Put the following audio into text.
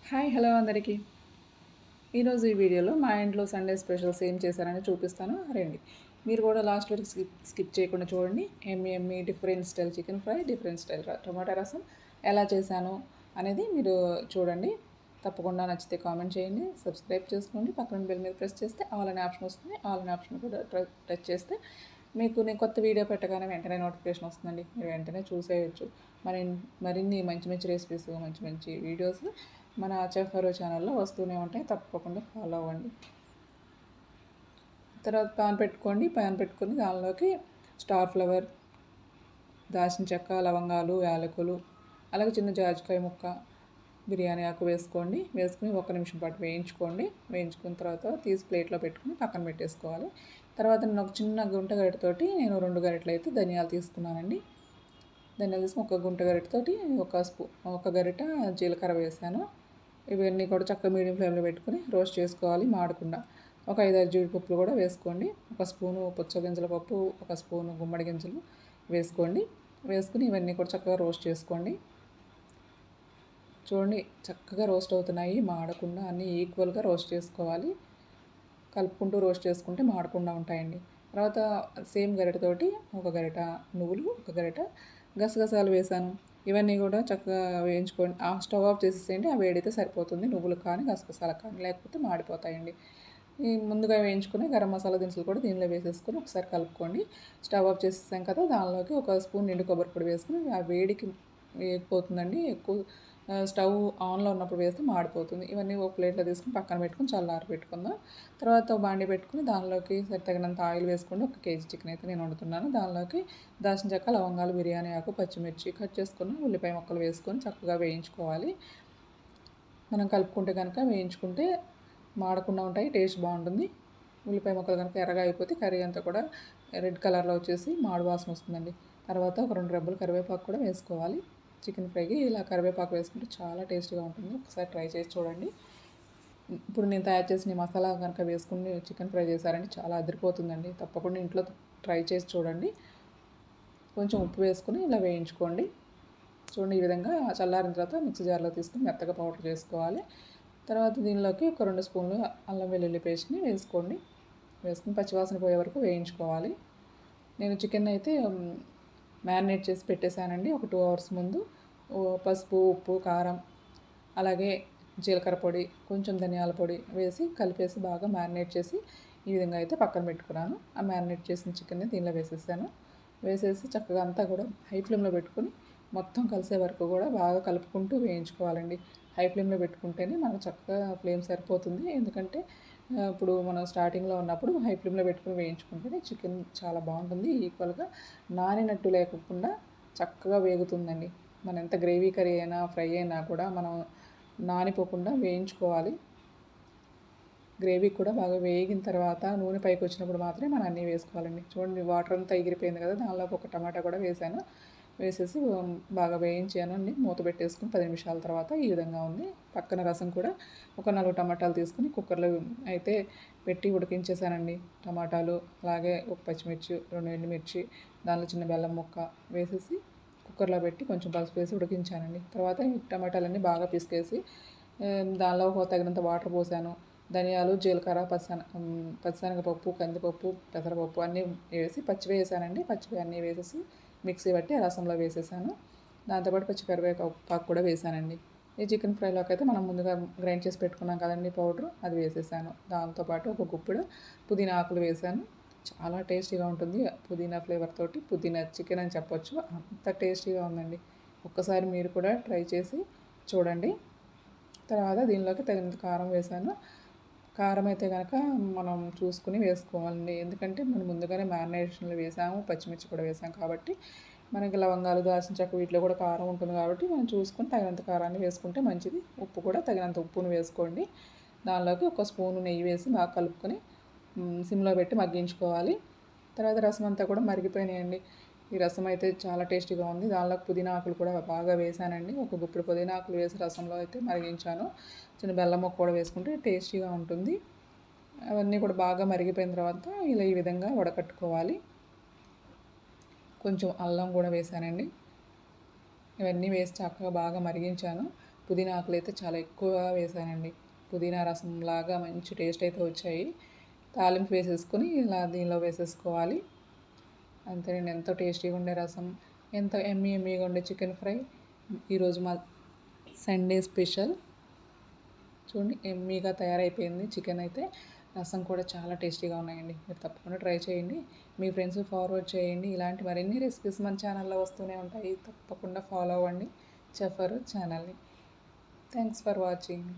Hi hello అందరికీ. ఈరోజు ఈ వీడియోలో మా ఇంట్లో సండే స్పెషల్స్ ఏం చేశారని చూపిస్తాను రండి. మీరు కూడా లాస్ట్ వరకు స్కిప్ చేయకుండా చూడండి. ఎమ్మి different style chicken fry, different style tomato rasam ఎలా చేశాను అనేది మీరు చూడండి. తప్పకుండా నచ్చితే కామెంట్ చేయండి, సబ్స్క్రైబ్ చేసుకోండి, పక్కన బెల్ మీద ప్రెస్ చేస్తే ఆల్ అనే ఆప్షన్ వస్తుంది. ఆల్ అనే ఆప్షన్ కూడా టచ్ చేస్తే మీకు నేను కొత్త వీడియో పెట్టగానే వెంటనే నోటిఫికేషన్ వస్తుందండి. మీరు వెంటనే చూసేయచ్చు. మరి మరిన్ని మంచి మంచి రెసిపీస్, మంచి మంచి వీడియోస్ మన చెఫ్ ఫరో ఛానల్లో వస్తూనే ఉంటాయి. తప్పకుండా ఫాలో అవ్వండి. తర్వాత పాన్ పెట్టుకొని దానిలోకి స్టార్ ఫ్లవర్, దాల్చిన చెక్క, లవంగాలు, యాలకులు, అలాగే చిన్న జాజికాయ ముక్క, బిర్యానీ ఆకు వేసుకోండి. వేసుకుని 1 నిమిషం పాటు వేయించుకోండి. వేయించుకున్న తర్వాత తీసి ప్లేట్లో పెట్టుకుని పక్కన పెట్టేసుకోవాలి. తర్వాత నేను ఒక చిన్న గుంట గరిటెతోటి నేను 2 గరిటెలు అయితే ధనియాలు తీసుకున్నానండి. ధనియాలు తీసుకుని ఒక గుంట గరిటెతోటి ఒక గరిట జీలకర్ర వేసాను. ఇవన్నీ కూడా చక్కగా మీడియం ఫ్లేమ్లో పెట్టుకుని రోస్ట్ చేసుకోవాలి మాడకుండా. ఒక 5-6 జీడిపప్పులు కూడా వేసుకోండి. ఒక స్పూను పుచ్చగింజల పప్పు, ఒక స్పూను గుమ్మడి గింజలు వేసుకోండి. వేసుకుని ఇవన్నీ కూడా చక్కగా రోస్ట్ చేసుకోండి. చూడండి చక్కగా రోస్ట్ అవుతున్నాయి, మాడకుండా అన్నీ ఈక్వల్గా రోస్ట్ చేసుకోవాలి. కలుపుకుంటూ రోస్ట్ చేసుకుంటే మాడకుండా ఉంటాయండి. తర్వాత సేమ్ గరిటెతోటి ఒక గరిట నువ్వులు, ఒక గరిట గసగసాలు వేసాను. ఇవన్నీ కూడా చక్కగా వేయించుకోండి. స్టవ్ ఆఫ్ చేసేసేయండి. ఆ వేడితే సరిపోతుంది. నువ్వులు కానీ గసగసాలకు కానీ, లేకపోతే మాడిపోతాయండి. ఈ ముందుగా వేయించుకుని గరం మసాలా దినుసులు కూడా దీనిలో వేసేసుకొని ఒకసారి కలుపుకోండి. స్టవ్ ఆఫ్ చేసేసాం కదా, దానిలోకి ఒక స్పూన్ నిండు కొబ్బరి పొడి వేసుకుని ఆ వేడికి వేగిపోతుందండి. ఎక్కువ స్టవ్ ఆన్లో ఉన్నప్పుడు వేస్తే మాడిపోతుంది. ఇవన్నీ ఒక ప్లేట్లో తీసుకుని పక్కన పెట్టుకుని చల్లారి పెట్టుకుందాం. తర్వాత ఒక బాండి పెట్టుకుని దానిలోకి తగినంత ఆయిల్ వేసుకోండి. 1 కేజీ చికెన్ అయితే నేను వండుతున్నాను. దానిలోకి దాల్చిన చెక్క, లవంగాలు, బిర్యానీ ఆకు, పచ్చిమిర్చి, కట్ చేసుకున్న ఉల్లిపాయ ముక్కలు వేసుకొని చక్కగా వేయించుకోవాలి. మనం కలుపుకుంటే కనుక వేయించుకుంటే మాడకుండా ఉంటాయి, టేస్ట్ బాగుంటుంది. ఉల్లిపాయ ముక్కలు కనుక ఎర్రగా అయిపోతే కర్రీ అంతా కూడా రెడ్ కలర్లో వచ్చేసి మాడు వాసన వస్తుందండి. తర్వాత ఒక 2 రెబ్బలు కరివేపాకు కూడా వేసుకోవాలి. చికెన్ ఫ్రైకి ఇలా కరివేపాకు వేసుకుంటే చాలా టేస్ట్గా ఉంటుంది. ఒకసారి ట్రై చేసి చూడండి. ఇప్పుడు నేను తయారు చేసిన మసాలా కనుక వేసుకుని చికెన్ ఫ్రై చేశారంటే చాలా అదిరిపోతుందండి. తప్పకుండా ఇంట్లో ట్రై చేసి చూడండి. కొంచెం ఉప్పు వేసుకుని ఇలా వేయించుకోండి. చూడండి ఈ విధంగా చల్లారిన తర్వాత మిక్సీ జార్లో తీసుకుని మెత్తగా పౌడర్ చేసుకోవాలి. తర్వాత దీనిలోకి ఒక 2 స్పూన్లు అల్లం వెల్లుల్లి పేస్ట్ని వేసుకోండి. వేసుకుని పచ్చివాసన పోయే వరకు వేయించుకోవాలి. నేను చికెన్ అయితే మ్యారినేట్ చేసి పెట్టేశానండి ఒక 2 అవర్స్ ముందు. పసుపు, ఉప్పు, కారం, అలాగే జీలకర్ర పొడి, కొంచెం ధనియాల పొడి వేసి కలిపేసి బాగా మ్యారినేట్ చేసి ఈ విధంగా అయితే పక్కన పెట్టుకున్నాను. ఆ మ్యారినేట్ చేసిన చికెన్ని దీనిలో వేసేసాను. వేసేసి చక్కగా అంతా కూడా హై ఫ్లేమ్లో పెట్టుకుని మొత్తం కలిసే వరకు కూడా బాగా కలుపుకుంటూ వేయించుకోవాలండి. హై ఫ్లేమ్లో పెట్టుకుంటేనే మనకు చక్కగా ఫ్లేమ్ సరిపోతుంది. ఎందుకంటే ఇప్పుడు మనం స్టార్టింగ్లో ఉన్నప్పుడు హై ఫ్లేమ్లో పెట్టుకుని వేయించుకుంటేనే చికెన్ చాలా బాగుంటుంది. ఈక్వల్గా నానినట్టు లేకుండా చక్కగా వేగుతుందండి. మన ఎంత గ్రేవీ కర్రీ అయినా, ఫ్రై అయినా కూడా మనం నానిపోకుండా వేయించుకోవాలి. గ్రేవీ కూడా బాగా వేగిన తర్వాత నూనె పైకి వచ్చినప్పుడు మాత్రమే మనం అన్నీ వేసుకోవాలండి. చూడండి వాటర్ అంతా ఎగిరిపోయింది కదా, దానిలోకి ఒక టమాటా కూడా వేసాను. వేసేసి బాగా వేయించాను అండి. మూత పెట్టేసుకుని 10 నిమిషాల తర్వాత ఈ విధంగా ఉంది. పక్కన రసం కూడా ఒక 4 టమాటాలు తీసుకుని కుక్కర్లో అయితే పెట్టి ఉడికించేసానండి. టమాటాలు, అలాగే ఒక పచ్చిమిర్చి, 2 ఎండుమిర్చి, దానిలో చిన్న బెల్లం ముక్క వేసేసి కుక్కర్లో పెట్టి కొంచెం పసుపు వేసి ఉడికించానండి. తర్వాత ఈ టమాటాలన్నీ బాగా పిసికేసి దానిలో తగినంత వాటర్ పోసాను. ధనియాలు, జీలకర్ర, పచ్చిశనగపప్పు, కందిపప్పు, పెసరపప్పు అన్నీ వేసి పచ్చివే వేసానండి. పచ్చివే అన్నీ వేసేసి మిక్సీ పట్టి ఆ రసంలో వేసేసాను. దాంతోపాటు పచ్చి కరివేపాకు కూడా వేసానండి. ఈ చికెన్ ఫ్రైలోకి అయితే మనం ముందుగా గ్రైండ్ చేసి పెట్టుకున్నాం కదండి పౌడర్, అది వేసేసాను. దాంతోపాటు ఒక గుప్పెడు పుదీనా ఆకులు వేసాను. చాలా టేస్టీగా ఉంటుంది. పుదీనా ఫ్లేవర్ తోటి పుదీనా చికెన్ అని చెప్పొచ్చు. అంత టేస్టీగా ఉందండి. ఒక్కసారి మీరు కూడా ట్రై చేసి చూడండి. తర్వాత దీనిలోకి తగినంత కారం వేసాను. కారం అయితే కనుక మనం చూసుకుని వేసుకోవాలండి. ఎందుకంటే మనం ముందుగానే మ్యారినేషన్లో వేసాము, పచ్చిమిర్చి కూడా వేసాం కాబట్టి మనకి లవంగాలు, దాల్చిన చెక్క వీటిలో కూడా కారం ఉంటుంది కాబట్టి మనం చూసుకొని తగినంత కారాన్ని వేసుకుంటే మంచిది. ఉప్పు కూడా తగినంత ఉప్పును వేసుకోండి. దానిలోకి ఒక స్పూను నెయ్యి వేసి బాగా కలుపుకొని సిమ్లో పెట్టి మగ్గించుకోవాలి. తర్వాత రసం అంతా కూడా మరిగిపోయినాయండి. ఈ రసం అయితే చాలా టేస్టీగా ఉంది. దానిలో పుదీనా ఆకులు కూడా బాగా వేసానండి. ఒక గుప్పెడు పుదీనా ఆకులు వేసి రసంలో అయితే మరిగించాను. చిన్న బెల్లం ముక్క కూడా వేసుకుంటే టేస్టీగా ఉంటుంది. అవన్నీ కూడా బాగా మరిగిపోయిన తర్వాత ఇలా ఈ విధంగా వడకట్టుకోవాలి. కొంచెం అల్లం కూడా వేసానండి. ఇవన్నీ వేసి చక్కగా బాగా మరిగించాను. పుదీనా ఆకులు అయితే చాలా ఎక్కువ వేసానండి. పుదీనా రసం లాగా మంచి టేస్ట్ అయితే వచ్చాయి. తాలింపు వేసేసుకొని ఇలా దీనిలో వేసేసుకోవాలి. అంతేనండి, ఎంతో టేస్టీగా ఉండే రసం, ఎంతో ఎమ్మీగా ఉండే చికెన్ ఫ్రై ఈరోజు మా సండే స్పెషల్. చూడండి ఎమ్మీగా తయారైపోయింది చికెన్ అయితే. రసం కూడా చాలా టేస్టీగా ఉన్నాయండి. మీరు తప్పకుండా ట్రై చేయండి, మీ ఫ్రెండ్స్ ఫార్వర్డ్ చేయండి. ఇలాంటి మరిన్ని రెసిపీస్ మన ఛానల్లో వస్తూనే ఉంటాయి. తప్పకుండా ఫాలో అవ్వండి చెఫ్ ఛానల్ని. Thanks for watching.